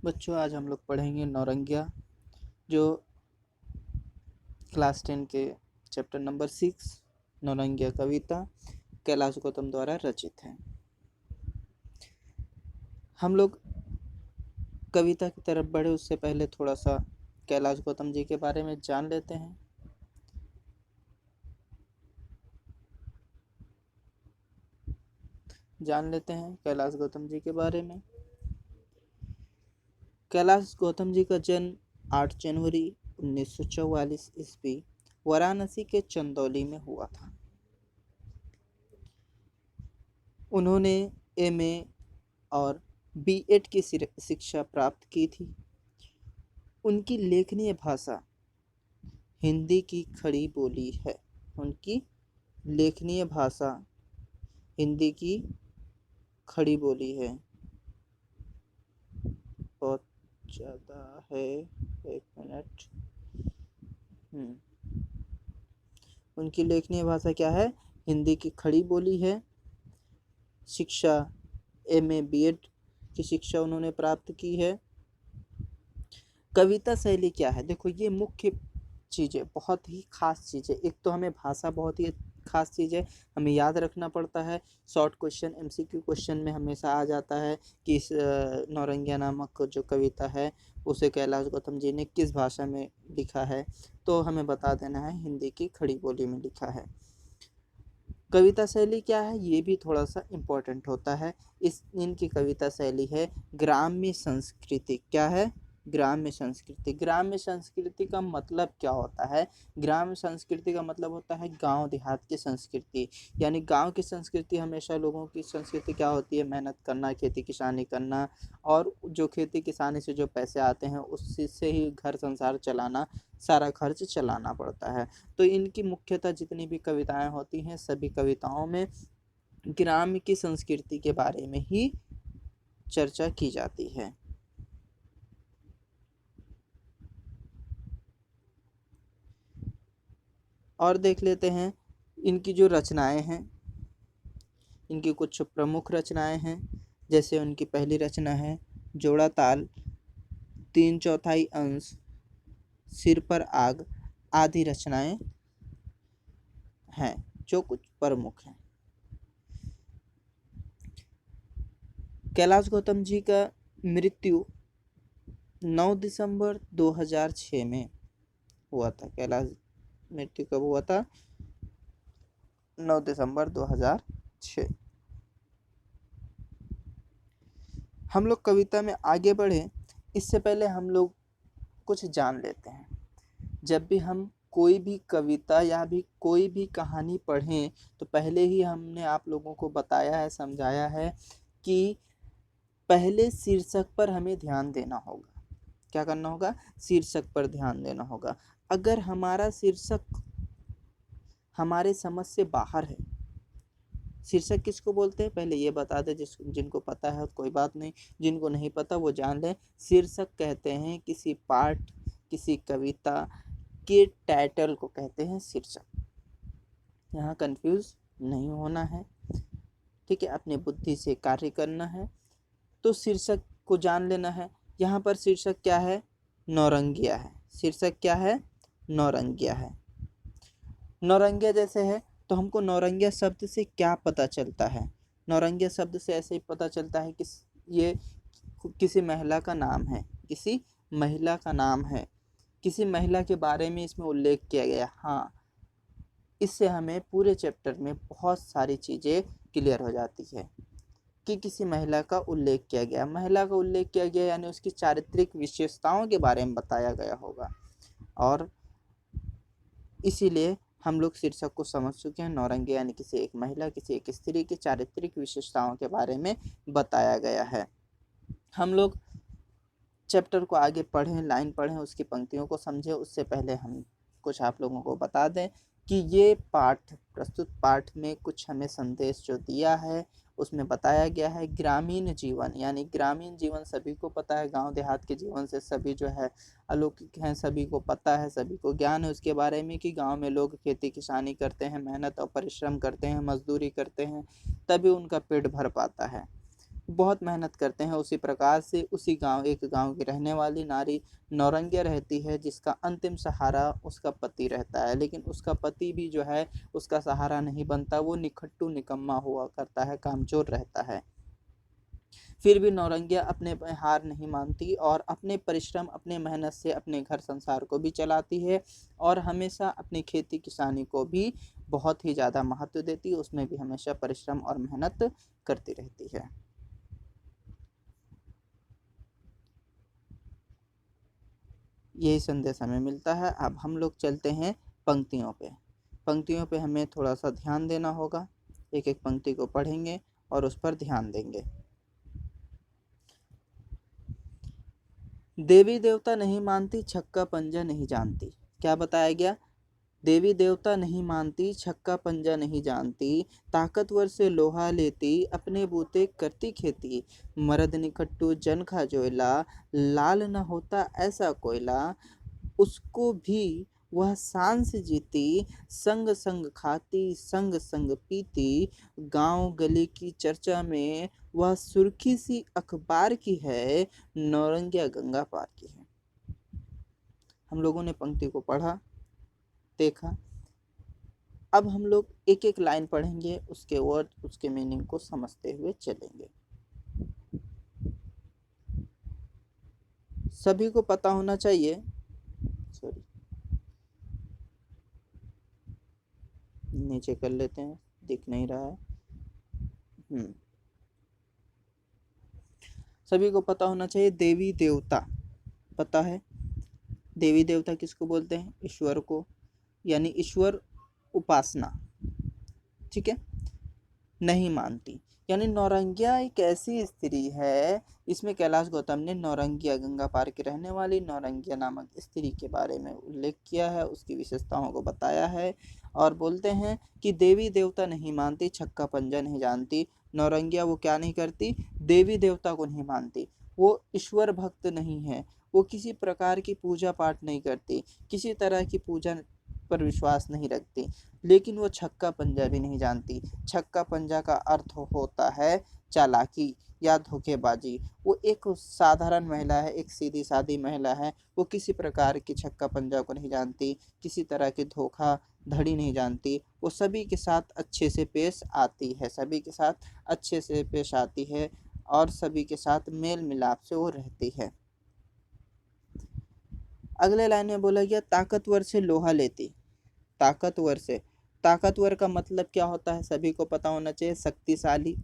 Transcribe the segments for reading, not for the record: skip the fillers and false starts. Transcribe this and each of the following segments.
बच्चों, आज हम लोग पढ़ेंगे नौरंगिया, जो क्लास 10 के चैप्टर नंबर 6 नौरंगिया कविता कैलाश गौतम द्वारा रचित है। हम लोग कविता की तरफ बढ़े उससे पहले थोड़ा सा कैलाश गौतम जी के बारे में जान लेते हैं। कैलाश गौतम जी के बारे में। कैलाश गौतम जी का जन्म 8 जनवरी 1944 ईस्वी वाराणसी के चंदौली में हुआ था। उन्होंने एमए और बीएड की शिक्षा प्राप्त की थी। उनकी लेखनीय भाषा हिंदी की खड़ी बोली है। उनकी लेखनीय भाषा हिंदी की खड़ी बोली है। बहुत ज़्यादा है, एक मिनट। उनकी लेखनीय भाषा क्या है? हिंदी की खड़ी बोली है। शिक्षा एमए बीएड की शिक्षा उन्होंने प्राप्त की है। कविता शैली क्या है? देखो, ये मुख्य चीज़ें, बहुत ही खास चीज़ें। एक तो हमें भाषा बहुत ही खास चीज़ है, हमें याद रखना पड़ता है। शॉर्ट क्वेश्चन एमसीक्यू क्वेश्चन में हमेशा आ जाता है कि इस नौरंगिया नामक जो कविता है उसे कैलाश गौतम जी ने किस भाषा में लिखा है, तो हमें बता देना है हिंदी की खड़ी बोली में लिखा है। कविता शैली क्या है, ये भी थोड़ा सा इम्पोर्टेंट होता है। इनकी कविता शैली है ग्राम्य संस्कृति। क्या है? ग्राम्य संस्कृति। ग्राम्य संस्कृति का मतलब क्या होता है? ग्राम्य संस्कृति का मतलब होता है गांव देहात की संस्कृति। यानी गांव की संस्कृति हमेशा लोगों की संस्कृति क्या होती है? मेहनत करना, खेती किसानी करना, और जो खेती किसानी से जो पैसे आते हैं उससे ही घर संसार चलाना, सारा खर्च चलाना पड़ता है। तो इनकी मुख्यतः जितनी भी कविताएं होती हैं, सभी कविताओं में ग्राम की संस्कृति के बारे में ही चर्चा की जाती है। और देख लेते हैं इनकी जो रचनाएं हैं, इनकी कुछ प्रमुख रचनाएं हैं। जैसे उनकी पहली रचना है जोड़ा ताल, 3/4 अंश, सिर पर आग आदि रचनाएं हैं जो कुछ प्रमुख हैं। कैलाश गौतम जी का मृत्यु 9 दिसंबर 2006 में हुआ था। कैलाश मृत्यु कब हुआ था? 9 दिसंबर 2006। हम लोग कविता में आगे बढ़े इससे पहले हम लोग कुछ जान लेते हैं। जब भी हम कोई भी कविता या भी कोई भी कहानी पढ़ें तो पहले ही हमने आप लोगों को बताया है, समझाया है कि पहले शीर्षक पर हमें ध्यान देना होगा। क्या करना होगा? शीर्षक पर ध्यान देना होगा। अगर हमारा शीर्षक हमारे समझ से बाहर है, शीर्षक किसको बोलते हैं पहले ये बता दे। जिनको पता है कोई बात नहीं, जिनको नहीं पता वो जान लें। शीर्षक कहते हैं किसी पाठ, किसी कविता के टाइटल को कहते हैं शीर्षक। यहाँ कंफ्यूज नहीं होना है, ठीक है? अपनी बुद्धि से कार्य करना है। तो शीर्षक को जान लेना है। यहाँ पर शीर्षक क्या है? नौरंगिया है। शीर्षक क्या है? नौरंगिया है। नौरंगिया जैसे है तो हमको नौरंगिया शब्द से क्या पता चलता है? नौरंगिया शब्द से ऐसे ही पता चलता है कि ये किसी महिला का नाम है। किसी महिला का नाम है, किसी महिला के बारे में इसमें उल्लेख किया गया। हाँ, इससे हमें पूरे चैप्टर में बहुत सारी चीज़ें क्लियर हो जाती है कि किसी महिला का उल्लेख किया गया। महिला का उल्लेख किया गया यानी उसकी चारित्रिक विशेषताओं के बारे में बताया गया होगा, और इसीलिए हम लोग शीर्षक को समझ चुके हैं। नौरंगिया यानी किसी एक महिला, किसी एक स्त्री की चारित्रिक विशेषताओं के बारे में बताया गया है। हम लोग चैप्टर को आगे पढ़ें, लाइन पढ़ें, उसकी पंक्तियों को समझें। उससे पहले हम कुछ आप लोगों को बता दें कि ये पाठ, प्रस्तुत पाठ में कुछ हमें संदेश जो दिया है उसमें बताया गया है ग्रामीण जीवन। यानी ग्रामीण जीवन सभी को पता है, गांव देहात के जीवन से सभी जो है अलौकिक हैं, सभी को पता है, सभी को ज्ञान है उसके बारे में कि गांव में लोग खेती किसानी करते हैं, मेहनत और परिश्रम करते हैं, मजदूरी करते हैं, तभी उनका पेट भर पाता है। बहुत मेहनत करते हैं। उसी प्रकार से उसी गांव एक गांव की रहने वाली नारी नौरंगिया रहती है, जिसका अंतिम सहारा उसका पति रहता है, लेकिन उसका पति भी जो है उसका सहारा नहीं बनता, वो निखट्टू निकम्मा हुआ करता है, कामचोर रहता है। फिर भी नौरंगिया अपने हार नहीं मानती और अपने परिश्रम अपने मेहनत से अपने घर संसार को भी चलाती है और हमेशा अपनी खेती किसानी को भी बहुत ही ज़्यादा महत्व देती है, उसमें भी हमेशा परिश्रम और मेहनत करती रहती है। यही संदेश हमें मिलता है। अब हम लोग चलते हैं पंक्तियों पे। पंक्तियों पे हमें थोड़ा सा ध्यान देना होगा, एक एक पंक्ति को पढ़ेंगे और उस पर ध्यान देंगे। देवी देवता नहीं मानती, छक्का पंजा नहीं जानती। क्या बताया गया? देवी देवता नहीं मानती, छक्का पंजा नहीं जानती, ताकतवर से लोहा लेती, अपने बूते करती खेती, मर्द निकट्टू जन खा जोयला, लाल न होता ऐसा कोयला, उसको भी वह सांस जीती, संग संग खाती संग संग पीती, गांव गली की चर्चा में वह सुर्खी सी अखबार की है, नौरंगिया गंगा पार की है। हम लोगों ने पंक्ति को पढ़ा, देखा। अब हम लोग एक एक लाइन पढ़ेंगे, उसके वर्ड उसके मीनिंग को समझते हुए चलेंगे। सभी को पता होना चाहिए, सॉरी नीचे कर लेते हैं, दिख नहीं रहा है। सभी को पता होना चाहिए, देवी देवता पता है। देवी देवता किसको बोलते हैं? ईश्वर को, यानी ईश्वर उपासना, ठीक है। नहीं मानती, यानी नौरंगिया एक ऐसी स्त्री है, इसमें कैलाश गौतम ने नौरंगिया गंगा पार की रहने वाली नौरंगिया नामक स्त्री के बारे में उल्लेख किया है, उसकी विशेषताओं को बताया है और बोलते हैं कि देवी देवता नहीं मानती, छक्का पंजा नहीं जानती। नौरंगिया वो क्या नहीं करती? देवी देवता को नहीं मानती, वो ईश्वर भक्त नहीं है, वो किसी प्रकार की पूजा पाठ नहीं करती, किसी तरह की पूजा पर विश्वास नहीं रखती, लेकिन वो छक्का पंजा भी नहीं जानती। छक्का पंजा का अर्थ होता है चालाकी या धोखेबाजी। वो एक साधारण महिला है, एक सीधी सादी महिला है, वो किसी प्रकार की छक्का पंजा को नहीं जानती, किसी तरह की धोखा धड़ी नहीं जानती, वो सभी के साथ अच्छे से पेश आती है, सभी के साथ अच्छे से पेश आती है और सभी के साथ मेल मिलाप से वो रहती है। अगले लाइन में बोला गया, ताकतवर से लोहा लेती। ताकतवर से, ताकतवर का मतलब क्या होता है? सभी को पता होना चाहिए, शक्तिशाली।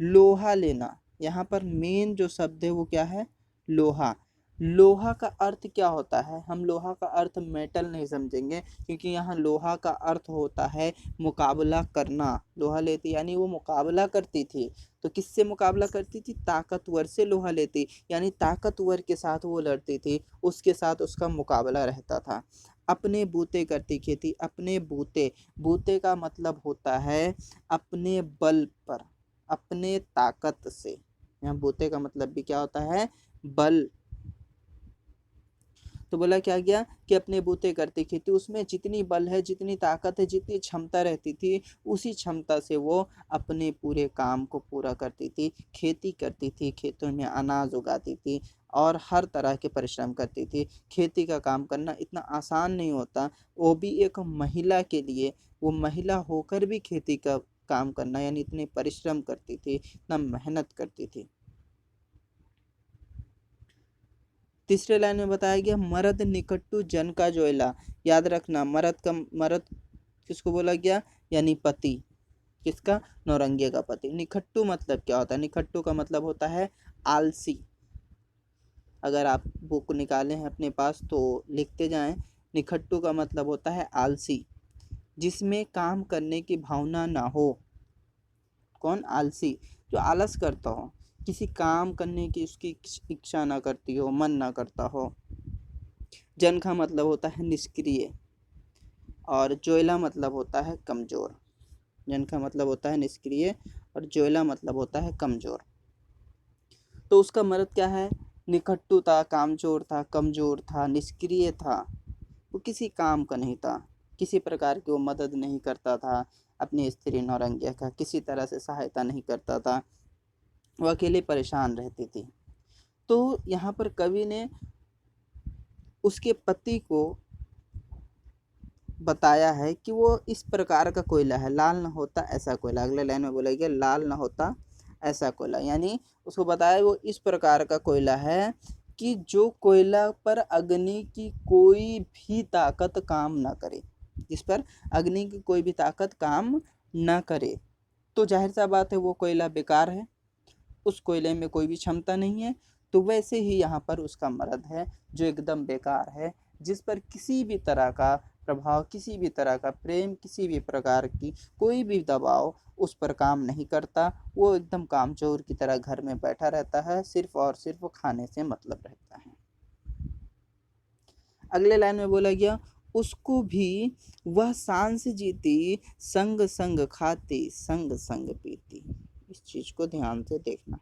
लोहा लेना, यहाँ पर मेन जो शब्द है वो क्या है? लोहा। लोहा का अर्थ क्या होता है? हम लोहा का अर्थ मेटल नहीं समझेंगे, क्योंकि यहाँ लोहा का अर्थ होता है मुकाबला करना। लोहा लेती यानी वो मुकाबला करती थी, तो किससे मुकाबला करती थी? ताकतवर से लोहा लेती, यानी ताकतवर के साथ वो लड़ती थी, उसके साथ उसका मुकाबला रहता था। अपने बूते करती खेती, अपने बूते, बूते का मतलब होता है अपने बल पर, अपने ताकत से। यहाँ बूते का मतलब भी क्या होता है? बल। तो बोला क्या गया कि अपने बूते करती खेती, उसमें जितनी बल है, जितनी ताकत है, जितनी क्षमता रहती थी, उसी क्षमता से वो अपने पूरे काम को पूरा करती थी, खेती करती थी, खेतों में अनाज उगाती थी और हर तरह के परिश्रम करती थी। खेती का काम करना इतना आसान नहीं होता, वो भी एक महिला के लिए, वो महिला होकर भी खेती का काम करना, यानी इतने परिश्रम करती थी, इतना मेहनत करती थी। तीसरे लाइन में बताया गया, मर्द निकट्टू जन का जोयला। याद रखना, मर्द किसको बोला गया? यानी पति। किसका? नौरंगिया का पति। निखट्टू मतलब क्या होता है? निखट्टू का मतलब होता है आलसी। अगर आप बुक निकाले हैं अपने पास तो लिखते जाएं। निखट्टू का मतलब होता है आलसी, जिसमें काम करने की भावना ना हो। कौन? आलसी, जो आलस करता हो, किसी काम करने की उसकी इच्छा ना करती हो, मन ना करता हो। जन का मतलब होता है निष्क्रिय और जोयला मतलब होता है कमजोर। जन का मतलब होता है निष्क्रिय और जोयला मतलब होता है कमजोर। तो उसका मर्द क्या है? निकट्टू था, कामचोर था, कमजोर था, निष्क्रिय था, वो किसी काम का नहीं था, किसी प्रकार की वो मदद नहीं करता था, अपनी स्त्री नौरंगिया का किसी तरह से सहायता नहीं करता था। वो अकेले परेशान रहती थी। तो यहाँ पर कवि ने उसके पति को बताया है कि वो इस प्रकार का कोयला है, लाल न होता ऐसा कोयला। अगले लाइन में बोला गया लाल न होता ऐसा कोयला, यानी उसको बताया वो इस प्रकार का कोयला है कि जो कोयला पर अग्नि की कोई भी ताकत काम ना करे, जिस पर अग्नि की कोई भी ताकत काम ना करे। तो जाहिर सा बात है वो कोयला बेकार है, उस कोयले में कोई भी क्षमता नहीं है। तो वैसे ही यहाँ पर उसका मर्द है जो एकदम बेकार है, जिस पर किसी भी तरह का प्रभाव, किसी भी तरह का प्रेम, किसी भी प्रकार की कोई भी दबाव उस पर काम नहीं करता। वो एकदम कामचोर की तरह घर में बैठा रहता है, सिर्फ और सिर्फ खाने से मतलब रहता है। अगले लाइन में बोला गया उसको भी वह सांस जीती, संग संग खाती, संग संग पीती। इस चीज को ध्यान से देखना।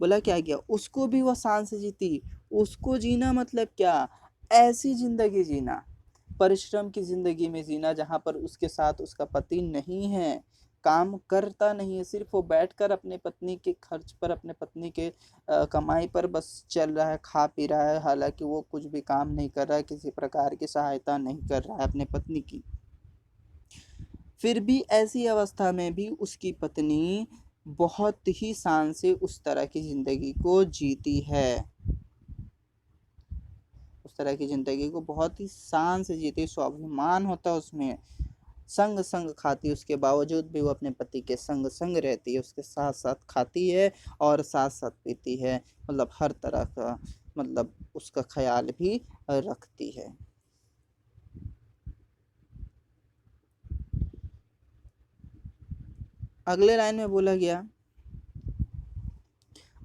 बोला क्या गया, उसको भी वह सांस जीती। उसको जीना मतलब क्या, ऐसी जिंदगी जीना, परिश्रम की जिंदगी में जीना जहां पर उसके साथ उसका पति नहीं है, काम करता नहीं है, सिर्फ वो बैठकर अपने पत्नी के खर्च पर, अपने पत्नी के कमाई पर बस चल रहा है, खा पी रहा है। हालांकि वो कुछ भी काम नहीं कर रहा है, किसी प्रकार की सहायता नहीं कर रहा है अपने पत्नी की। फिर भी ऐसी अवस्था में भी उसकी पत्नी बहुत ही शान से उस तरह की जिंदगी को जीती है, उस तरह की जिंदगी को बहुत ही शान से जीती, स्वाभिमान होता है उसमें। संग संग खाती, उसके बावजूद भी वो अपने पति के संग संग रहती है, उसके साथ साथ खाती है और साथ साथ पीती है, मतलब हर तरह का मतलब उसका ख्याल भी रखती है। अगले लाइन में बोला गया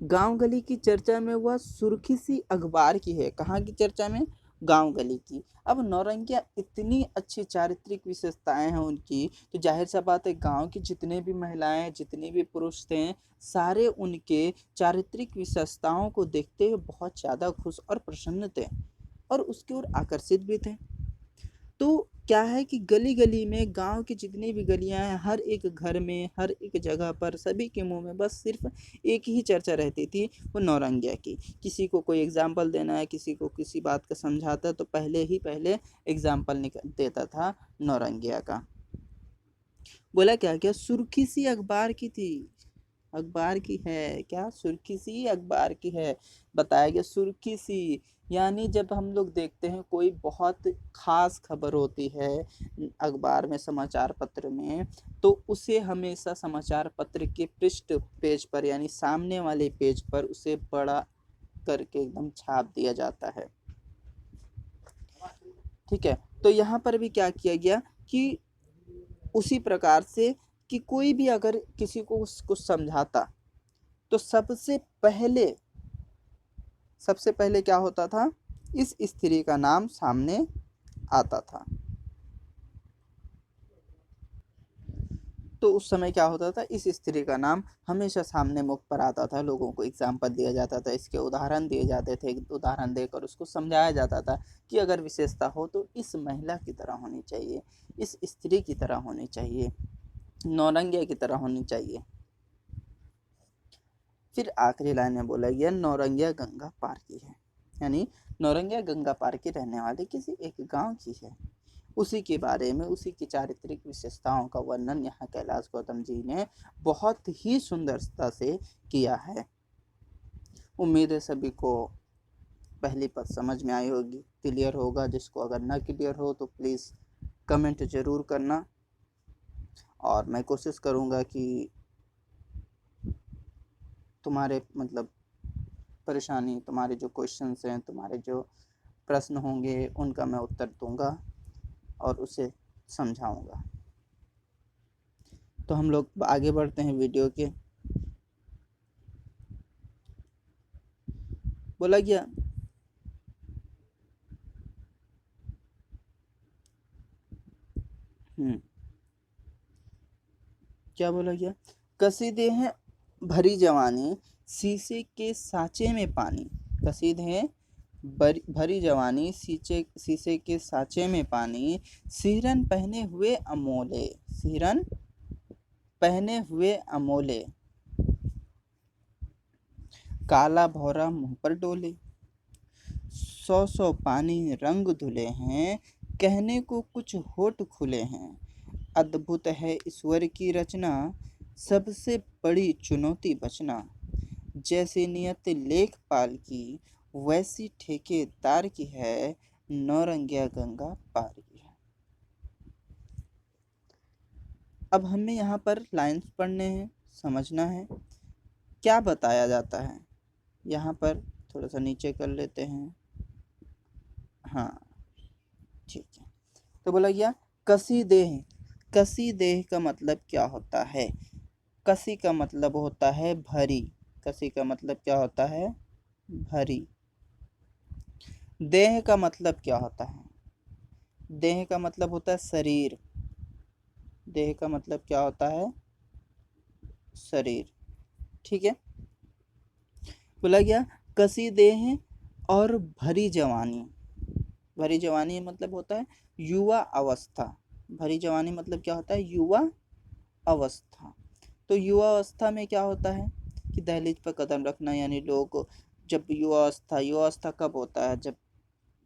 गांव गली की चर्चा में वह सुर्खी सी अखबार की है। कहाँ की चर्चा में, गांव गली की। अब नौरंगिया इतनी अच्छी चारित्रिक विशेषताएं हैं उनकी, तो जाहिर सा बात है गांव की जितने भी महिलाएं, जितने भी पुरुष थे, सारे उनके चारित्रिक विशेषताओं को देखते हुए बहुत ज़्यादा खुश और प्रसन्न थे और उसकी ओर आकर्षित भी थे। तो क्या है कि गली गली में, गांव की जितनी भी गलियां हैं, हर एक घर में, हर एक जगह पर सभी के मुंह में बस सिर्फ एक ही चर्चा रहती थी, वो नौरंगिया की। किसी को कोई एग्जाम्पल देना है, किसी को किसी बात का समझाता, तो पहले एग्जाम्पल देता था नौरंगिया का। बोला क्या क्या, सुर्खी सी अखबार की थी, अखबार की है क्या, सुर्खी सी अखबार की है। बताया गया सुर्खी सी, यानी जब हम लोग देखते हैं कोई बहुत खास खबर होती है अखबार में, समाचार पत्र में, तो उसे हमेशा समाचार पत्र के पृष्ठ पेज पर, यानी सामने वाले पेज पर उसे बड़ा करके एकदम छाप दिया जाता है। ठीक है, तो यहाँ पर भी क्या किया गया कि उसी प्रकार से कि कोई भी अगर किसी को कुछ समझाता, तो सबसे पहले क्या होता था, इस स्त्री का नाम सामने आता था। तो उस समय क्या होता था, इस स्त्री का नाम हमेशा सामने मुख पर आता था, लोगों को एग्जाम्पल दिया जाता था, इसके उदाहरण दिए जाते थे, उदाहरण देकर उसको समझाया जाता था कि अगर विशेषता हो तो इस महिला की तरह होनी चाहिए, इस स्त्री की तरह होनी चाहिए, नौरंगिया की तरह होनी चाहिए। फिर आखिरी लाइन में बोला गया नौरंगिया गंगा पार की है, यानी नौरंगिया गंगा पार के रहने वाले किसी एक गांव की है। उसी के बारे में, उसी की चारित्रिक विशेषताओं का वर्णन यहाँ कैलाश गौतम जी ने बहुत ही सुंदरता से किया है। उम्मीद है सभी को पहली बात समझ में आई होगी, क्लियर होगा। जिसको अगर ना क्लियर हो तो प्लीज़ कमेंट ज़रूर करना, और मैं कोशिश करूँगा कि तुम्हारे मतलब परेशानी, तुम्हारे जो क्वेश्चंस हैं, तुम्हारे जो प्रश्न होंगे, उनका मैं उत्तर दूंगा और उसे समझाऊंगा। तो हम लोग आगे बढ़ते हैं वीडियो के। बोला गया क्या बोला गया, कसीदे हैं भरी जवानी, शीशे के साँचे में पानी। कसीदे हैं भरी जवानी, शीशे के साँचे में पानी, सिरन पहने हुए अमोले, सिरन पहने हुए अमोले। काला भौरा मुंह पर डोले। सौ सौ पानी रंग धुले हैं, कहने को कुछ होठ खुले हैं। अद्भुत है ईश्वर की रचना, सबसे बड़ी चुनौती बचना। जैसे नियत लेखपाल की, वैसी ठेकेदार की है, नौरंगिया गंगा पार की है। अब हमें यहाँ पर लाइंस पढ़ने हैं, समझना है क्या बताया जाता है। यहाँ पर थोड़ा सा नीचे कर लेते हैं। हाँ ठीक है। तो बोला गया कसी देह। कसी देह का मतलब क्या होता है? कसी का मतलब होता है भरी। कसी का मतलब क्या होता है? भरी। देह का मतलब क्या होता है? देह का मतलब होता है शरीर। देह का मतलब क्या होता है? शरीर। ठीक है। बोला गया कसी देह और भरी जवानी। भरी जवानी मतलब होता है युवा अवस्था। भरी जवानी मतलब क्या होता है? युवा अवस्था। तो युवा अवस्था में क्या होता है कि दहलीज पर कदम रखना, यानी लोग जब युवा अवस्था कब होता है? जब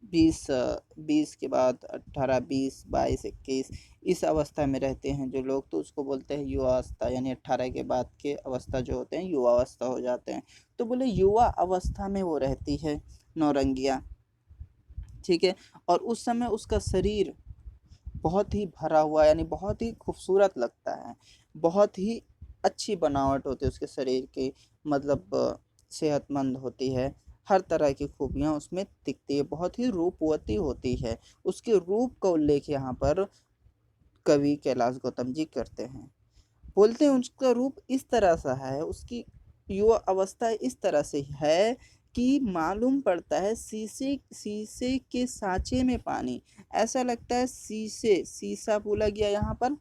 20 के बाद 18, 20, 22, 21 इस अवस्था में रहते हैं जो लोग, तो उसको बोलते हैं युवा अवस्था। यानी 18 के बाद के अवस्था जो होते हैं युवा अवस्था हो जाते हैं। तो बोले युवा अवस्था में वो रहती है नौरंगिया। ठीक है। और उस समय उसका शरीर बहुत ही भरा हुआ, यानी बहुत ही खूबसूरत लगता है, बहुत ही अच्छी बनावट होती है उसके शरीर की, मतलब सेहतमंद होती है, हर तरह की खूबियाँ उसमें दिखती है, बहुत ही रूपवती होती है। उसके रूप का उल्लेख यहाँ पर कवि कैलाश गौतम जी करते हैं। बोलते हैं उसका रूप इस तरह सा है, उसकी युवा अवस्था इस तरह से है कि मालूम पड़ता है शीशे शीशे के साँचे में पानी। ऐसा लगता है शीशा बोला गया यहाँ पर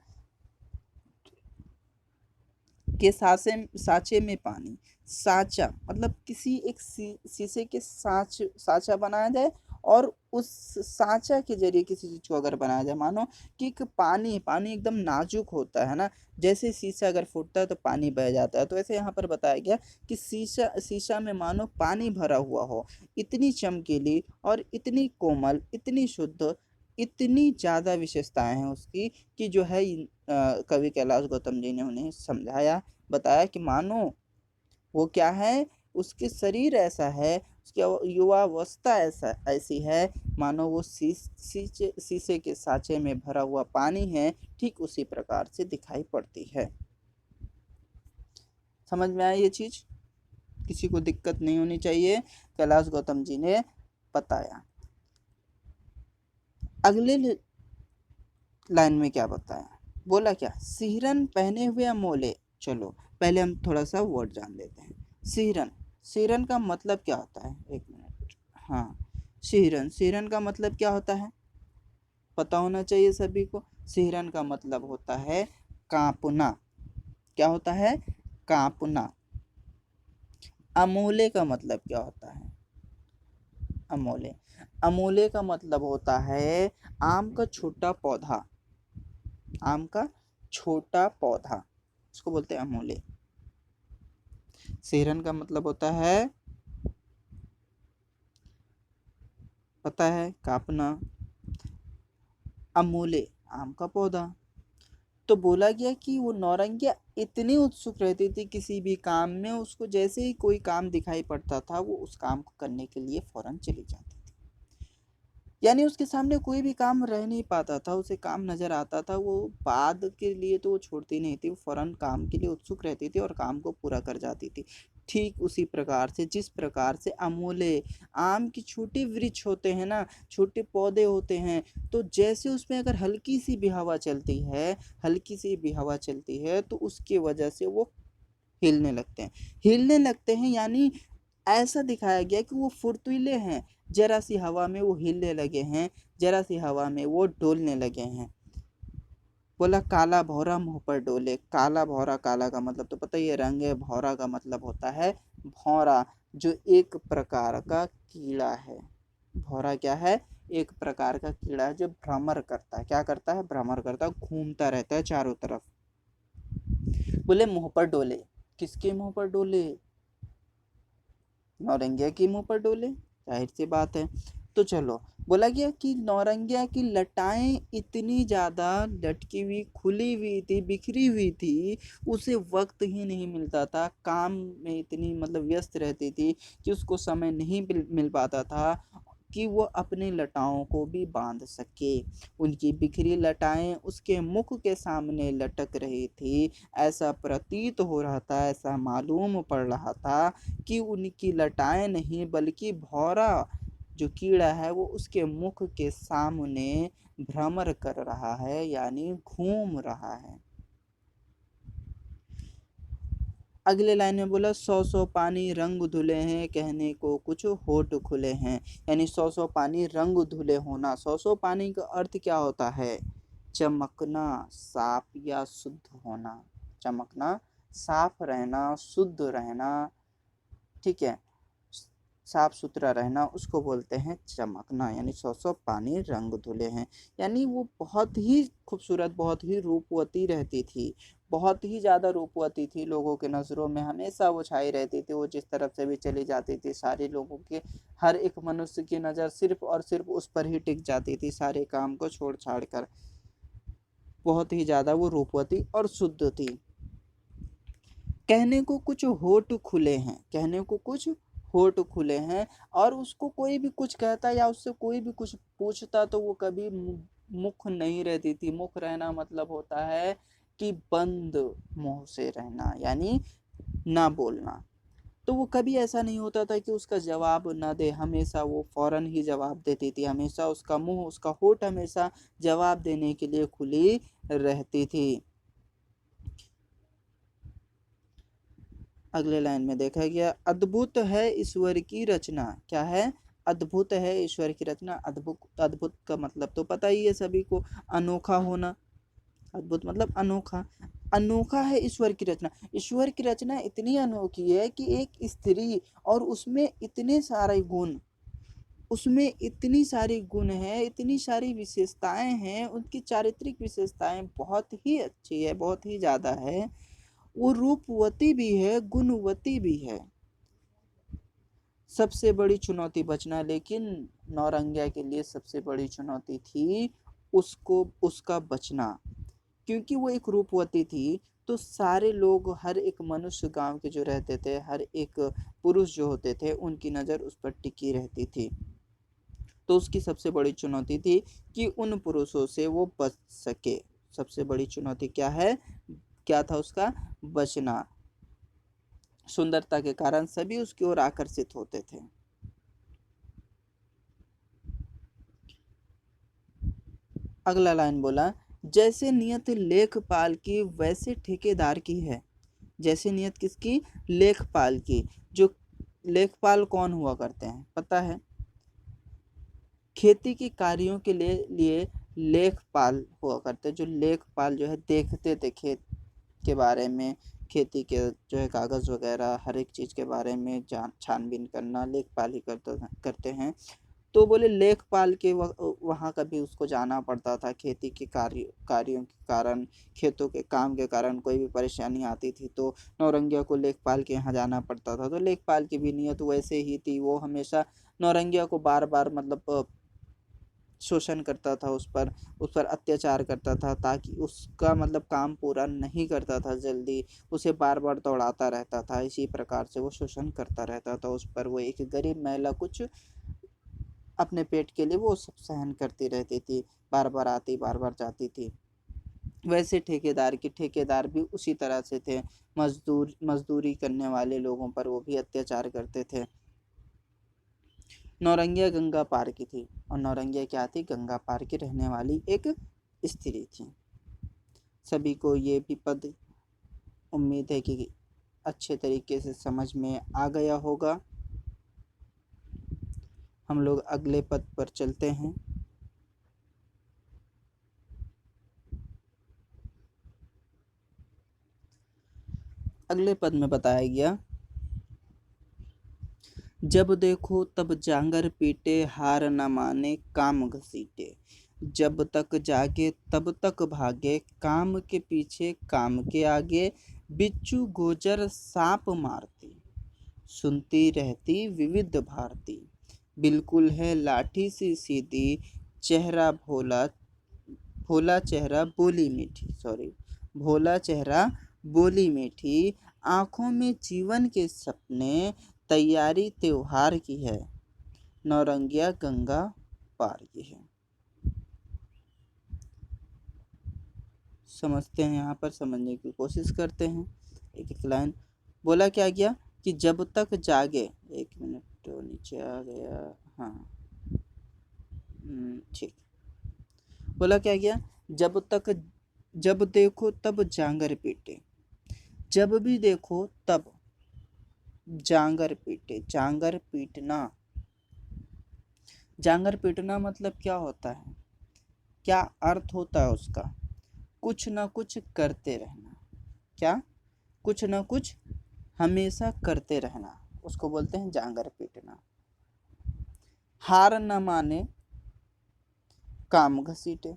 के साँचे में पानी। साँचा मतलब किसी एक शीशे के साँचा बनाया जाए, और उस साँचा के जरिए किसी चीज़ को अगर बनाया जाए, मानो कि एक पानी पानी एकदम नाजुक होता है ना, जैसे शीशा अगर फूटता है तो पानी बह जाता है, तो ऐसे यहाँ पर बताया गया कि शीशा शीशा में मानो पानी भरा हुआ हो। इतनी चमकीली और इतनी कोमल, इतनी शुद्ध, इतनी ज़्यादा विशेषताएं हैं उसकी कि जो है कवि कैलाश गौतम जी ने उन्हें समझाया, बताया कि मानो वो क्या है, उसके शरीर ऐसा है, उसकी युवावस्था ऐसी है, मानो वो शीशे के साँचे में भरा हुआ पानी है, ठीक उसी प्रकार से दिखाई पड़ती है। समझ में आया ये चीज? किसी को दिक्कत नहीं होनी चाहिए, कैलाश गौतम जी ने बताया। अगले लाइन में क्या बताया? बोला क्या? सिहरन पहने हुए अमोले। चलो पहले हम थोड़ा सा वर्ड जान लेते हैं। सिहरन, सिहरन का मतलब क्या होता है? एक मिनट। हाँ, सिहरन, सिहरन का मतलब क्या होता है? पता होना चाहिए सभी को। सिहरन का मतलब होता है कांपना। क्या होता है? कांपना। अमोले का मतलब क्या होता है? अमोले, अमोले का मतलब होता है आम का छोटा पौधा। आम का छोटा पौधा, इसको बोलते हैं अमोले। सिहरन का मतलब होता है, पता है, कांपना। अमोले, आम का पौधा। तो बोला गया कि वो नौरंगिया इतनी उत्सुक रहती थी किसी भी काम में, उसको जैसे ही कोई काम दिखाई पड़ता था वो उस काम को करने के लिए फौरन चली जाती थी। यानी उसके सामने कोई भी काम रह नहीं पाता था, उसे काम नजर आता था, वो बाद के लिए तो वो छोड़ती नहीं थी, वो फौरन काम के लिए उत्सुक रहती थी और काम को पूरा कर जाती थी। ठीक उसी प्रकार से, जिस प्रकार से अमूले आम की छोटी वृक्ष होते हैं ना, छोटे पौधे होते हैं, तो जैसे उसमें अगर हल्की सी भी हवा चलती है, हल्की सी भी हवा चलती है तो उसकी वजह से वो हिलने लगते हैं। हिलने लगते हैं यानी ऐसा दिखाया गया कि वो फुर्तीले हैं, जरा सी हवा में वो हिलने लगे हैं, जरा सी हवा में वो डोलने लगे हैं। बोला काला भौरा मुंह पर डोले। काला भौरा, काला का मतलब तो पता ही है रंग है, भौरा का मतलब होता है भौरा, जो एक प्रकार का कीड़ा है। भौरा क्या है? एक प्रकार का कीड़ा है जो भ्रमर करता है। क्या करता है? भ्रमर करता है, घूमता रहता है चारों तरफ। बोले मुंह पर डोले। किसके मुंह पर डोले? नौरंगिया की मुंह पर डोले, जाहिर सी बात है। तो चलो, बोला गया कि नौरंगिया की लटाएं इतनी ज्यादा लटकी हुई, खुली हुई थी, बिखरी हुई थी, उसे वक्त ही नहीं मिलता था, काम में इतनी मतलब व्यस्त रहती थी कि उसको समय नहीं मिल पाता था कि वो अपने लटाओं को भी बांध सके। उनकी बिखरी लटाएं उसके मुख के सामने लटक रही थी। ऐसा प्रतीत हो रहा था, ऐसा मालूम पड़ रहा था कि उनकी लटाएं नहीं बल्कि भौरा जो कीड़ा है वो उसके मुख के सामने भ्रमर कर रहा है, यानी घूम रहा है। अगले लाइन में बोला, सौ सौ पानी रंग धुले हैं, कहने को कुछ होठ खुले हैं। यानी सौ सौ पानी रंग धुले होना, सौ सौ पानी का अर्थ क्या होता है? चमकना, साफ या शुद्ध होना। चमकना, साफ रहना, शुद्ध रहना, ठीक है, साफ सुथरा रहना, उसको बोलते हैं चमकना। यानी सौ सौ पानी रंग धुले हैं, यानी वो बहुत ही खूबसूरत, बहुत ही रूपवती रहती थी, बहुत ही ज्यादा रूपवती थी, लोगों के नजरों में हमेशा वो छाई रहती थी। वो जिस तरफ से भी चली जाती थी, सारे लोगों के, हर एक मनुष्य की नजर सिर्फ और सिर्फ उस पर ही टिक जाती थी, सारे काम को छोड़ छाड़ कर। बहुत ही ज्यादा वो रूपवती और शुद्ध थी। कहने को कुछ होठ खुले हैं, कहने को कुछ होठ खुले हैं, और उसको कोई भी कुछ कहता या उससे कोई भी कुछ पूछता तो वो कभी मुख नहीं रहती थी। मुख रहना मतलब होता है कि बंद मुंह से रहना, यानी ना बोलना। तो वो कभी ऐसा नहीं होता था कि उसका जवाब ना दे, हमेशा वो फौरन ही जवाब देती थी, हमेशा उसका मुंह, उसका होठ हमेशा जवाब देने के लिए खुली रहती थी। अगले लाइन में देखा गया, अद्भुत है ईश्वर की रचना। क्या है? अद्भुत है ईश्वर की रचना। अद्भुत, अद्भुत का मतलब तो पता ही है सभी को, अनोखा होना। अद्भुत मतलब अनोखा। अनोखा है ईश्वर की रचना। ईश्वर की रचना इतनी अनोखी है कि एक स्त्री, और उसमें इतने सारे गुण, उसमें इतनी सारी गुण है, इतनी सारी विशेषताएं हैं, उनकी चारित्रिक विशेषताएं बहुत ही अच्छी है, बहुत ही ज्यादा है। वो रूपवती भी है, गुणवती भी है। सबसे बड़ी चुनौती बचना, लेकिन नौरंगिया के लिए सबसे बड़ी चुनौती थी उसको, उसका बचना। क्योंकि वो एक रूपवती थी, तो सारे लोग, हर एक मनुष्य गांव के जो रहते थे, हर एक पुरुष जो होते थे, उनकी नज़र उस पर टिकी रहती थी। तो उसकी सबसे बड़ी चुनौती थी कि उन पुरुषों से वो बच सके। सबसे बड़ी चुनौती क्या है? क्या था उसका? बचना। सुंदरता के कारण सभी उसकी ओर आकर्षित होते थे। अगला लाइन बोला, जैसे नियत लेखपाल की वैसे ठेकेदार की है। जैसे नियत किसकी? लेखपाल की। जो लेखपाल कौन हुआ करते हैं पता है? खेती के कार्यों के लिए लेखपाल हुआ करते, जो लेखपाल जो है देखते थे खेत के बारे में, खेती के जो है कागज वगैरह हर एक चीज के बारे में जान छानबीन करना लेखपाल ही करते हैं। तो बोले लेखपाल के वहाँ कभी उसको जाना पड़ता था, खेती के कार्यों के कारण, खेतों के काम के कारण कोई भी परेशानी आती थी तो नौरंगिया को लेखपाल के यहाँ जाना पड़ता था। तो लेखपाल की भी नीयत वैसे ही थी, वो हमेशा नौरंगिया को बार बार मतलब शोषण करता था, उस पर अत्याचार करता था, ताकि उसका मतलब काम पूरा नहीं करता था जल्दी, उसे बार बार दौड़ाता रहता था। इसी प्रकार से वो शोषण करता रहता था उस पर। वो एक गरीब महिला कुछ अपने पेट के लिए वो सब सहन करती रहती थी, बार बार आती, बार बार जाती थी। वैसे ठेकेदार भी उसी तरह से थे, मजदूरी करने वाले लोगों पर वो भी अत्याचार करते थे। नौरंगिया गंगा पार की थी, और नौरंगिया क्या थी? गंगा पार की रहने वाली एक स्त्री थी। सभी को ये भी पद उम्मीद है कि अच्छे तरीके से समझ में आ गया होगा। हम लोग अगले पद पर चलते हैं। अगले पद में बताया गया, जब देखो तब जांगर पीटे, हार न माने काम घसीटे। जब तक जागे तब तक भागे, काम के पीछे काम के आगे। बिच्छू गोजर सांप मारती, सुनती रहती विविध भारती। बिल्कुल है लाठी सी सीधी, चेहरा भोला, भोला चेहरा बोली मीठी, सॉरी, भोला चेहरा बोली मीठी, आंखों में जीवन के सपने, तैयारी त्योहार की है, नौरंगिया गंगा पार की है। समझते हैं, यहाँ पर समझने की कोशिश करते हैं। एक एक लाइन बोला क्या गया कि जब तक जागे, एक मिनट तो नीचे आ गया, हाँ ठीक, बोला क्या गया, जब तक, जब देखो तब जांगर पीटे, जब भी देखो तब जांगर पीटे, जांगर पीटना, जांगर पीटना मतलब क्या होता है, क्या अर्थ होता है उसका, कुछ ना कुछ करते रहना, क्या, कुछ ना कुछ हमेशा करते रहना, उसको बोलते हैं जांगर पीटना। हार न माने काम घसीटे,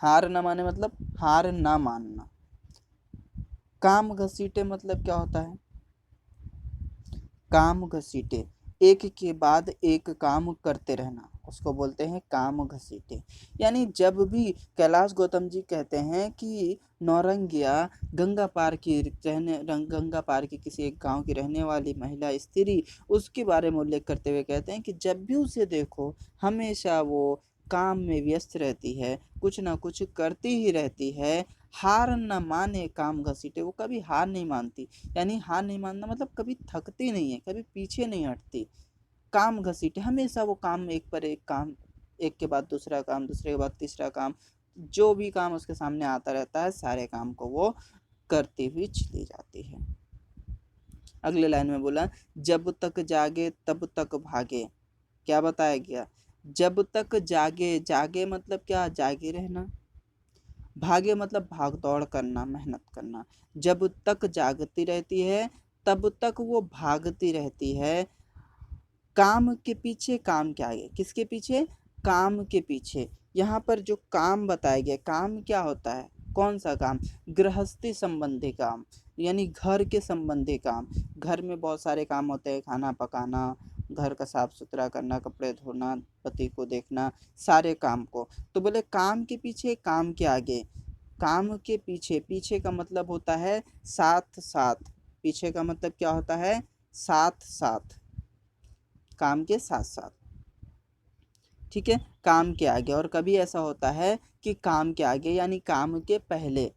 हार न माने मतलब हार ना मानना, काम घसीटे मतलब क्या होता है, काम घसीटे, एक के बाद एक काम करते रहना, उसको बोलते हैं काम घसीटे। यानी जब भी कैलाश गौतम जी कहते हैं कि नौरंगिया गंगा पार की रहने, गंगा पार की किसी एक गांव की रहने वाली महिला स्त्री, उसके बारे में उल्लेख करते हुए कहते हैं कि जब भी उसे देखो हमेशा वो काम में व्यस्त रहती है, कुछ ना कुछ करती ही रहती है, हार न माने काम घसीटे, वो कभी हार नहीं मानती, यानी हार नहीं मानना मतलब कभी थकती नहीं है, कभी पीछे नहीं हटती, काम घसीटे, हमेशा वो काम, एक पर एक काम, एक के बाद दूसरा काम, दूसरे के बाद तीसरा काम, जो भी काम उसके सामने आता रहता है सारे काम को वो करती हुई चली जाती है। अगले लाइन में बोला जब तक जागे तब तक भागे, क्या बताया गया, जब तक जागे, जागे मतलब क्या, जागे रहना, भागे मतलब भाग दौड़ करना, मेहनत करना, जब तक जागती रहती है तब तक वो भागती रहती है, काम के पीछे, काम के आगे, किसके पीछे, काम के पीछे। यहाँ पर जो काम बताया गया, काम क्या होता है, कौन सा काम, गृहस्थी संबंधी काम, यानी घर के संबंधी काम, घर में बहुत सारे काम होते हैं, खाना पकाना, घर का साफ सुथरा करना, कपड़े धोना, पति को देखना, सारे काम को, तो बोले काम के पीछे, काम के आगे, काम के पीछे, पीछे का मतलब होता है साथ साथ, पीछे का मतलब क्या होता है, साथ साथ, काम के साथ साथ, ठीक है, काम के आगे। और कभी ऐसा होता है कि काम के आगे यानी काम के पहले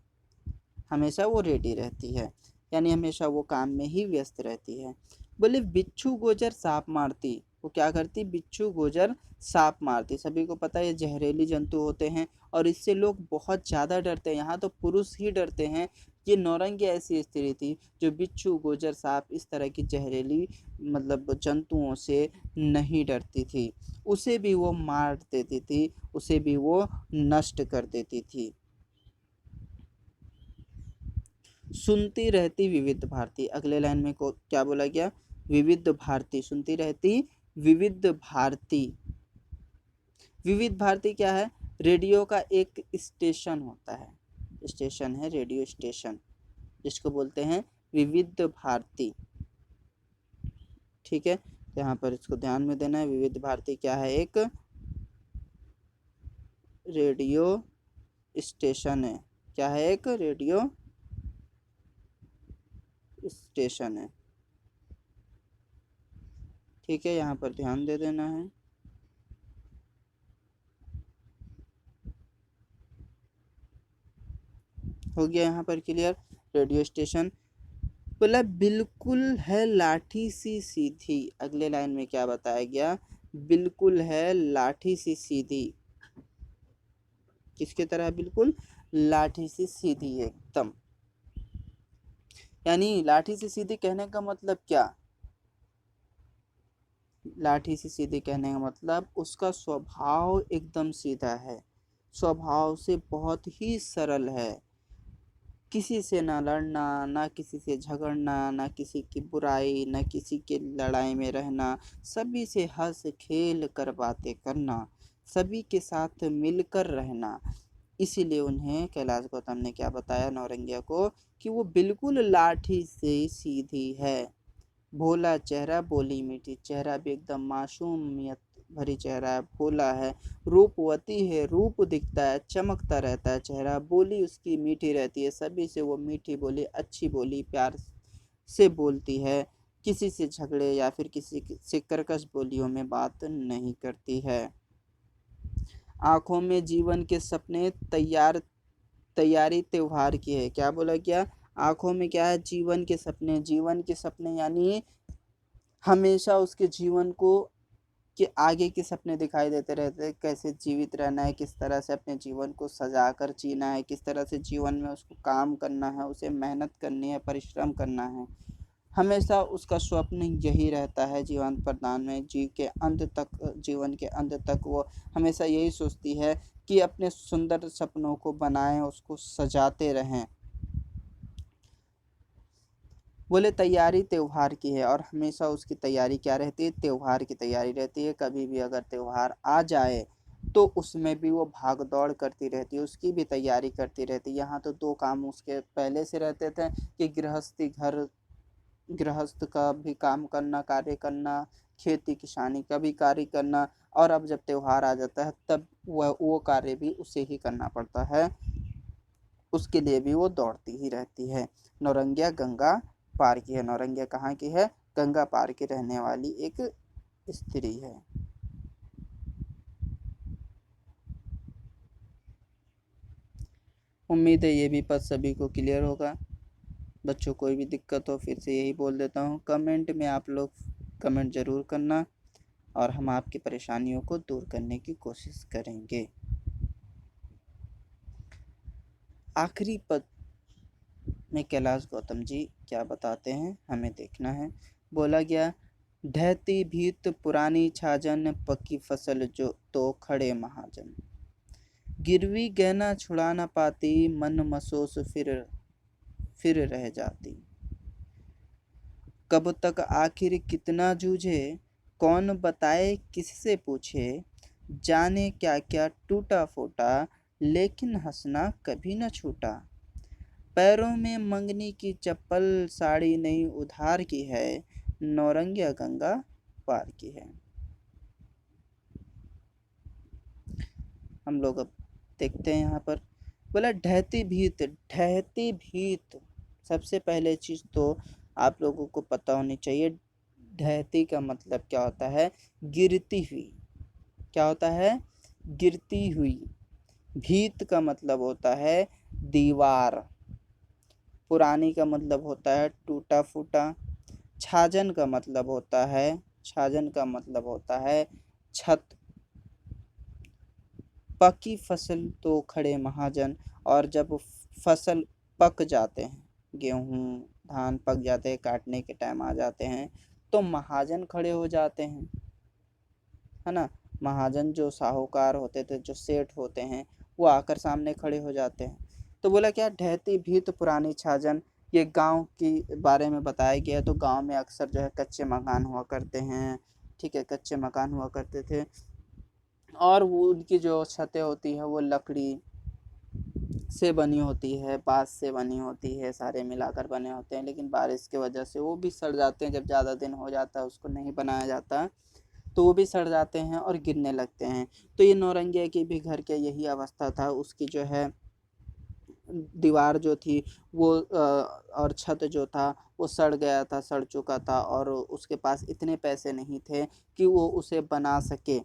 हमेशा वो रेडी रहती है, यानी हमेशा वो काम में ही व्यस्त रहती है। बोले बिच्छू गोजर सांप मारती, वो क्या करती, बिच्छू गोजर सांप मारती, सभी को पता है ये जहरीली जंतु होते हैं और इससे लोग बहुत ज़्यादा डरते हैं, यहाँ तो पुरुष ही डरते हैं। ये नौरंगी ऐसी स्त्री थी जो बिच्छू गोजर सांप इस तरह की जहरीली मतलब जंतुओं से नहीं डरती थी, उसे भी वो मार देती थी, उसे भी वो नष्ट कर देती थी। सुनती रहती विविध भारती, अगले लाइन में को क्या बोला गया, विविध भारती, सुनती रहती विविध भारती। विविध भारती क्या है, रेडियो का एक स्टेशन होता है, स्टेशन है रेडियो स्टेशन, जिसको बोलते हैं विविध भारती, ठीक है, तो यहाँ पर इसको ध्यान में देना है, विविध भारती क्या है, एक रेडियो स्टेशन है, क्या है, एक रेडियो स्टेशन है, ठीक है, यहाँ पर ध्यान दे देना है। हो गया यहाँ पर क्लियर, रेडियो स्टेशन। बोला बिल्कुल है लाठी सी सीधी, अगले लाइन में क्या बताया गया, बिल्कुल है लाठी सी सीधी, किसके तरह, बिल्कुल लाठी सी सीधी एकदम, यानी लाठी सी सीधी कहने का मतलब क्या, लाठी सी सीधी कहने का मतलब उसका स्वभाव एकदम सीधा है, स्वभाव से बहुत ही सरल है, किसी से ना लड़ना, ना किसी से झगड़ना, ना किसी की बुराई, ना किसी के लड़ाई में रहना, सभी से हंस खेल कर बातें करना, सभी के साथ मिलकर रहना, इसीलिए उन्हें कैलाश गौतम ने क्या बताया नौरंगिया को कि वो बिल्कुल लाठी से सीधी है। भोला चेहरा बोली मीठी, चेहरा भी एकदम मासूमियत भरी चेहरा है, भोला है, रूपवती है, रूप दिखता है, चमकता रहता है चेहरा, बोली उसकी मीठी रहती है, सभी से वो मीठी बोली, अच्छी बोली, प्यार से बोलती है, किसी से झगड़े या फिर किसी से कर्कश बोलियों में बात नहीं करती है। आंखों में जीवन के सपने तैयारी त्योहार की है। क्या बोला, क्या आंखों में क्या है, जीवन के सपने, जीवन के सपने यानी हमेशा उसके जीवन को के आगे के सपने दिखाई देते रहते हैं, कैसे जीवित रहना है, किस तरह से अपने जीवन को सजा कर जीना है, किस तरह से जीवन में उसको काम करना है, उसे मेहनत करनी है, परिश्रम करना है। हमेशा उसका स्वप्न यही रहता है जीवन प्रदान में, जीवन के अंत तक वो हमेशा यही सोचती है कि अपने सुंदर सपनों को बनाएं, उसको सजाते रहें। बोले तैयारी त्योहार की है, और हमेशा उसकी तैयारी क्या रहती है, त्योहार की तैयारी रहती है। कभी भी अगर त्योहार आ जाए तो उसमें भी वो भाग दौड़ करती रहती है, उसकी भी तैयारी करती रहती है। यहाँ तो दो काम उसके पहले से रहते थे कि गृहस्थ का भी काम करना, कार्य करना, खेती किसानी का भी कार्य करना, और अब जब त्योहार आ जाता है तब वो कार्य भी उसे ही करना पड़ता है, उसके लिए भी वो दौड़ती ही रहती है। नौरंगिया गंगा पार की है। नौरंगिया कहाँ की है, गंगा पार की रहने वाली एक स्त्री है। उम्मीद है ये भी पद सभी को क्लियर होगा। बच्चों कोई भी दिक्कत हो फिर से यही बोल देता हूँ, कमेंट में आप लोग कमेंट ज़रूर करना और हम आपकी परेशानियों को दूर करने की कोशिश करेंगे। आखिरी पद में कैलाश गौतम जी क्या बताते हैं हमें देखना है। बोला गया, ढहती भीत पुरानी छाजन, पक्की फसल जो तो खड़े महाजन, गिरवी गहना छुड़ा न पाती, मन मसोस फिर रह जाती, कब तक आखिर कितना जूझे, कौन बताए किससे पूछे, जाने क्या क्या टूटा फूटा, लेकिन हंसना कभी न छूटा, पैरों में मंगनी की चप्पल, साड़ी नहीं उधार की है, नौरंगिया गंगा पार की है। हम लोग अब देखते हैं यहाँ पर, बोला ढहती भीत। सबसे पहले चीज़ तो आप लोगों को पता होनी चाहिए, ढहती का मतलब क्या होता है, गिरती हुई। क्या होता है, गिरती हुई। भीत का मतलब होता है दीवार। पुरानी का मतलब होता है टूटा फूटा। छाजन का मतलब होता है, छाजन का मतलब होता है छत। पकी फसल तो खड़े महाजन, और जब फसल पक जाते हैं, गेहूँ धान पक जाते हैं, काटने के टाइम आ जाते हैं, तो महाजन खड़े हो जाते हैं, है ना। महाजन जो साहूकार होते थे, जो सेठ होते हैं, वो आकर सामने खड़े हो जाते हैं। तो बोला क्या, ढहती भीत पुरानी छाजन, ये गांव की बारे में बताया गया। तो गांव में अक्सर जो है कच्चे मकान हुआ करते हैं, ठीक है, कच्चे मकान हुआ करते थे, और वो उनकी जो छतें होती है वो लकड़ी से बनी होती है, बांस से बनी होती है, सारे मिलाकर बने होते हैं, लेकिन बारिश की वजह से वो भी सड़ जाते हैं। जब ज़्यादा दिन हो जाता है उसको नहीं बनाया जाता तो वो भी सड़ जाते हैं और गिरने लगते हैं। तो ये नौरंगिया की भी घर के यही अवस्था था। उसकी जो है दीवार जो थी वो और छत जो था वो सड़ गया था, सड़ चुका था, और उसके पास इतने पैसे नहीं थे कि वो उसे बना सके,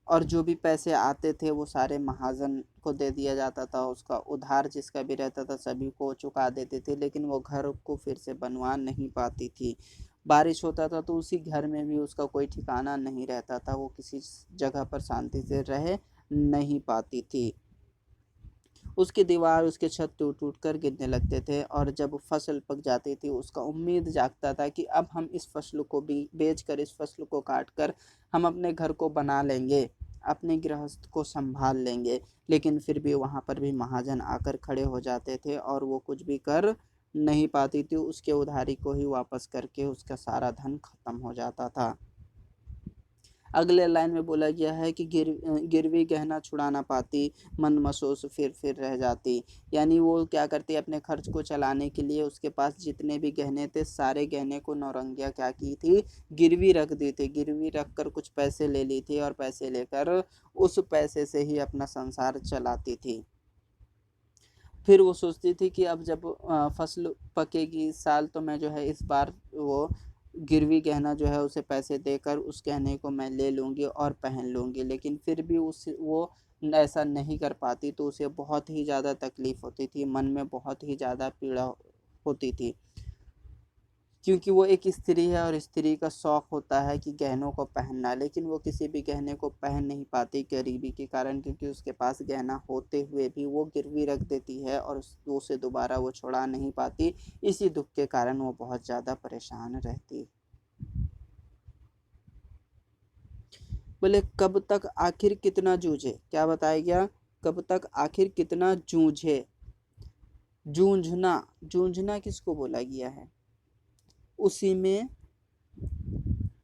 और जो भी पैसे आते थे वो सारे महाजन को दे दिया जाता था। उसका उधार जिसका भी रहता था सभी को चुका देते थे, लेकिन वो घर को फिर से बनवा नहीं पाती थी। बारिश होता था तो उसी घर में भी उसका कोई ठिकाना नहीं रहता था, वो किसी जगह पर शांति से रह नहीं पाती थी। उसकी दीवार, उसके छत टूट टूट कर गिरने लगते थे, और जब फसल पक जाती थी उसका उम्मीद जागता था कि अब हम इस फसल को भी बेच कर, इस फसल को काट कर हम अपने घर को बना लेंगे, अपने गृहस्थ को संभाल लेंगे। लेकिन फिर भी वहाँ पर भी महाजन आकर खड़े हो जाते थे और वो कुछ भी कर नहीं पाती थी, उसके उधारी को ही वापस करके उसका सारा धन खत्म हो जाता था। अगले लाइन में बोला गया है कि गिरवी गहना छुड़ा ना पाती, मन मसोस फिर रह जाती। यानी वो क्या करती है, अपने खर्च को चलाने के लिए उसके पास जितने भी गहने थे सारे गहने को नौरंगिया क्या की थी, गिरवी रख दी थी। गिरवी रख कर कुछ पैसे ले ली थी और पैसे लेकर उस पैसे से ही अपना संसार चलाती थी। फिर वो सोचती थी कि अब जब फसल पकेगी इस साल, तो मैं जो है इस बार वो गिरवी गहना जो है उसे पैसे देकर उस गहने को मैं ले लूँगी और पहन लूँगी। लेकिन फिर भी वो ऐसा नहीं कर पाती, तो उसे बहुत ही ज़्यादा तकलीफ़ होती थी, मन में बहुत ही ज़्यादा पीड़ा होती थी। क्योंकि वो एक स्त्री है और स्त्री का शौक होता है कि गहनों को पहनना, लेकिन वो किसी भी गहने को पहन नहीं पाती गरीबी के कारण, क्योंकि उसके पास गहना होते हुए भी वो गिरवी रख देती है और उसे दोबारा वो छुड़ा नहीं पाती। इसी दुख के कारण वो बहुत ज़्यादा परेशान रहती। बोले कब तक आखिर कितना जूझे, क्या बताया गया, कब तक आखिर कितना जूझे। जूझना, जूझना किसको बोला गया है, उसी में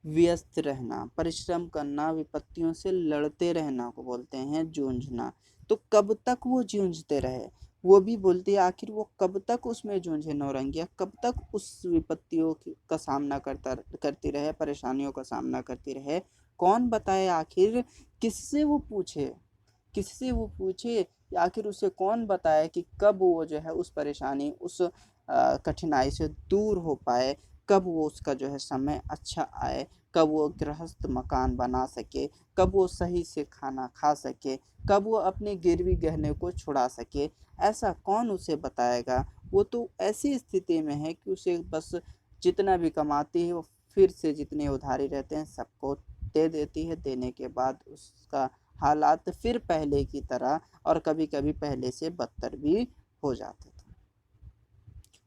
व्यस्त रहना, परिश्रम करना, विपत्तियों से लड़ते रहना को बोलते हैं जूझना। तो कब तक वो जूझते रहे, वो भी बोलती है आखिर वो कब तक उसमें जूझे नौरंगिया, कब तक उस विपत्तियों का सामना करती रहे, परेशानियों का सामना करती रहे। कौन बताए आखिर, किससे वो पूछे, किससे वो पूछे, या आखिर उसे कौन बताए कि कब वो जो है उस परेशानी, उस कठिनाई से दूर हो पाए, कब वो उसका जो है समय अच्छा आए, कब वो गृहस्थ मकान बना सके, कब वो सही से खाना खा सके, कब वो अपने गिरवी गहने को छुड़ा सके। ऐसा कौन उसे बताएगा। वो तो ऐसी स्थिति में है कि उसे बस जितना भी कमाती है वो फिर से जितने उधारी रहते हैं सबको दे देती है। देने के बाद उसका हालात फिर पहले की तरह और कभी कभी पहले से बदतर भी हो जाते थे।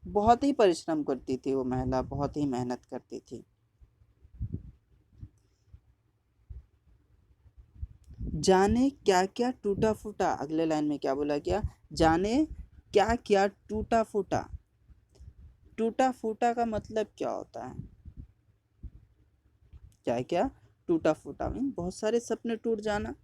बहुत ही परिश्रम करती थी वो महिला, बहुत ही मेहनत करती थी। जाने क्या क्या टूटा फूटा, अगले लाइन में क्या बोला गया, जाने क्या क्या टूटा फूटा। टूटा फूटा का मतलब क्या होता है, क्या क्या टूटा फूटा में बहुत सारे सपने टूट जाना।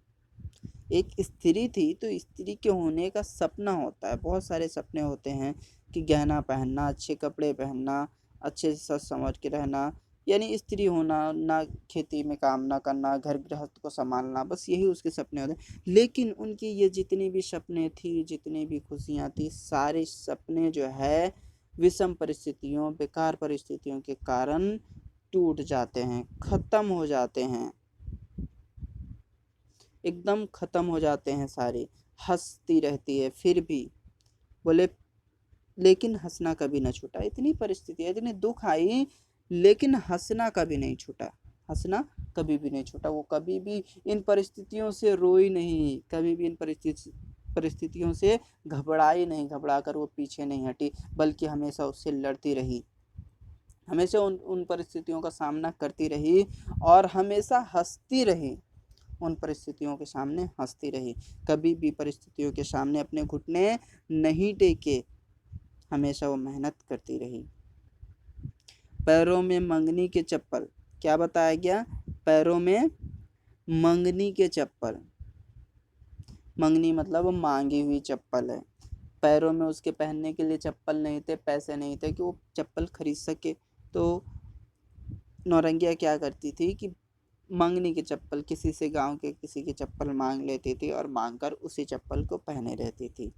एक स्त्री थी तो स्त्री के होने का सपना होता है, बहुत सारे सपने होते हैं कि गहना पहनना, अच्छे कपड़े पहनना, अच्छे से सच समझ के रहना, यानी स्त्री होना, ना खेती में काम ना करना, घर गृहस्थ को संभालना, बस यही उसके सपने होते हैं। लेकिन उनकी ये जितनी भी सपने थी, जितनी भी खुशियाँ थी, सारे सपने जो है विषम परिस्थितियों, बेकार परिस्थितियों के कारण टूट जाते हैं, खत्म हो जाते हैं, एकदम खत्म हो जाते हैं सारे। हंसती रहती है फिर भी, बोले लेकिन हंसना कभी ना छूटा। इतनी परिस्थिति, इतने दुख आई, लेकिन हंसना कभी नहीं छूटा, हंसना कभी भी नहीं छूटा। वो कभी भी इन परिस्थितियों से रोई नहीं, कभी भी इन परिस्थितियों से घबराई नहीं, घबरा कर वो पीछे नहीं हटी, बल्कि हमेशा उससे लड़ती रही, हमेशा उन परिस्थितियों का सामना करती रही और हमेशा हंसती रही, उन परिस्थितियों के सामने हंसती रही, कभी भी परिस्थितियों के सामने अपने घुटने नहीं टेके, हमेशा वो मेहनत करती रही। पैरों में मंगनी के चप्पल, क्या बताया गया, पैरों में मंगनी के चप्पल, मंगनी मतलब मांगी हुई चप्पल है। पैरों में उसके पहनने के लिए चप्पल नहीं थे, पैसे नहीं थे कि वो चप्पल खरीद सके, तो नौरंगिया क्या करती थी कि मंगनी की चप्पल, किसी से गांव के किसी की चप्पल मांग लेती थी और मांग कर उसी चप्पल को पहने रहती थी।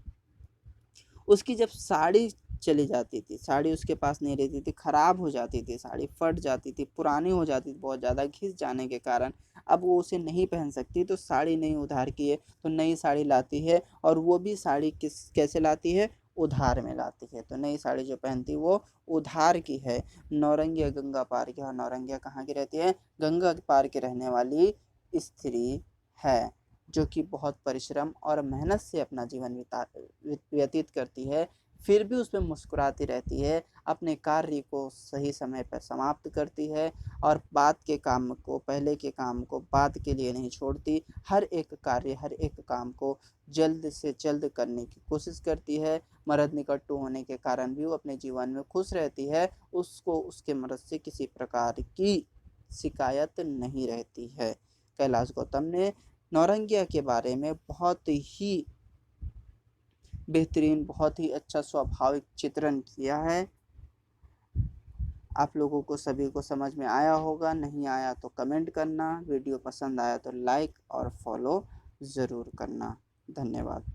उसकी जब साड़ी चली जाती थी, साड़ी उसके पास नहीं रहती थी, खराब हो जाती थी, साड़ी फट जाती थी, पुरानी हो जाती थी, बहुत ज़्यादा घिस जाने के कारण अब वो उसे नहीं पहन सकती, तो साड़ी नहीं उधार की है तो नई साड़ी लाती है, और वो भी साड़ी कैसे लाती है, उधार में लाती है। तो नई साड़ी जो पहनती वो उधार की है। नौरंगिया गंगा पार की, और नौरंगिया कहाँ की रहती है, गंगा पार के रहने वाली स्त्री है, जो कि बहुत परिश्रम और मेहनत से अपना जीवन व्यतीत करती है, फिर भी उसमें मुस्कुराती रहती है, अपने कार्य को सही समय पर समाप्त करती है और बाद के काम को, पहले के काम को बाद के लिए नहीं छोड़ती, हर एक कार्य, हर एक काम को जल्द से जल्द करने की कोशिश करती है। मर्द निकट्टू होने के कारण भी वो अपने जीवन में खुश रहती है, उसको उसके मर्द से किसी प्रकार की शिकायत नहीं रहती है। कैलाश गौतम ने नौरंगिया के बारे में बहुत ही बेहतरीन, बहुत ही अच्छा स्वाभाविक चित्रण किया है। आप लोगों को सभी को समझ में आया होगा, नहीं आया तो कमेंट करना, वीडियो पसंद आया तो लाइक और फॉलो ज़रूर करना। धन्यवाद।